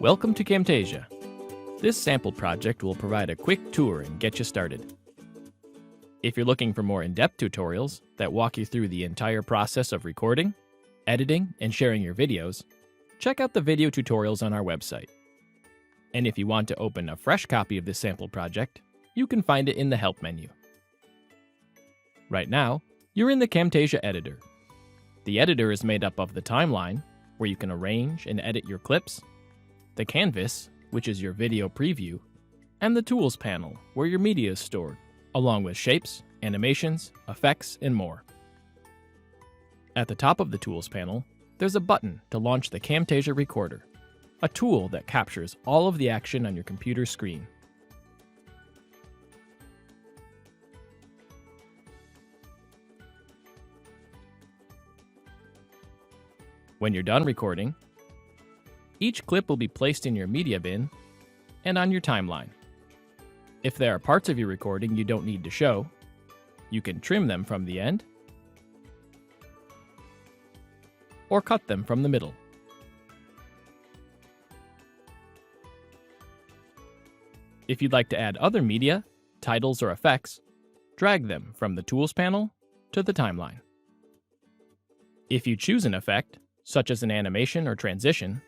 Welcome to Camtasia. This sample project will provide a quick tour and get you started. If you're looking for more in-depth tutorials that walk you through the entire process of recording, editing, and sharing your videos, check out the video tutorials on our website. And if you want to open a fresh copy of this sample project, you can find it in the Help menu. Right now, you're in the Camtasia editor. The editor is made up of the timeline, where you can arrange and edit your clips, the canvas, which is your video preview, and the tools panel, where your media is stored, along with shapes, animations, effects, and more. At the top of the tools panel, there's a button to launch the Camtasia Recorder, a tool that captures all of the action on your computer screen. When you're done recording, each clip will be placed in your media bin and on your timeline. If there are parts of your recording you don't need to show, you can trim them from the end or cut them from the middle. If you'd like to add other media, titles, or effects, drag them from the Tools panel to the timeline. If you choose an effect, such as an animation or transition,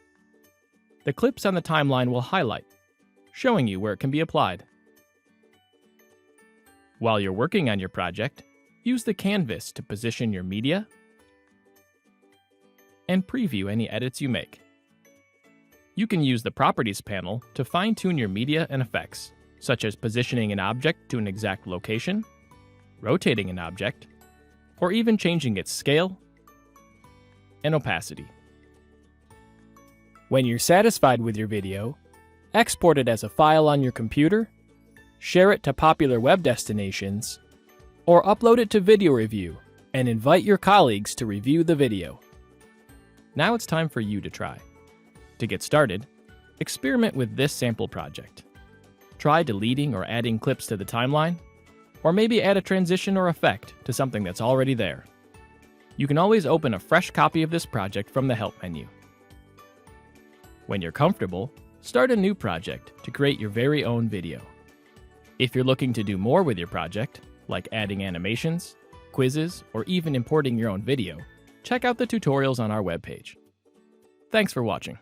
the clips on the timeline will highlight, showing you where it can be applied. While you're working on your project, use the canvas to position your media and preview any edits you make. You can use the Properties panel to fine-tune your media and effects, such as positioning an object to an exact location, rotating an object, or even changing its scale and opacity. When you're satisfied with your video, export it as a file on your computer, share it to popular web destinations, or upload it to Video Review and invite your colleagues to review the video. Now it's time for you to try. To get started, experiment with this sample project. Try deleting or adding clips to the timeline, or maybe add a transition or effect to something that's already there. You can always open a fresh copy of this project from the Help menu. When you're comfortable, start a new project to create your very own video. If you're looking to do more with your project, like adding animations, quizzes, or even importing your own video, check out the tutorials on our webpage. Thanks for watching.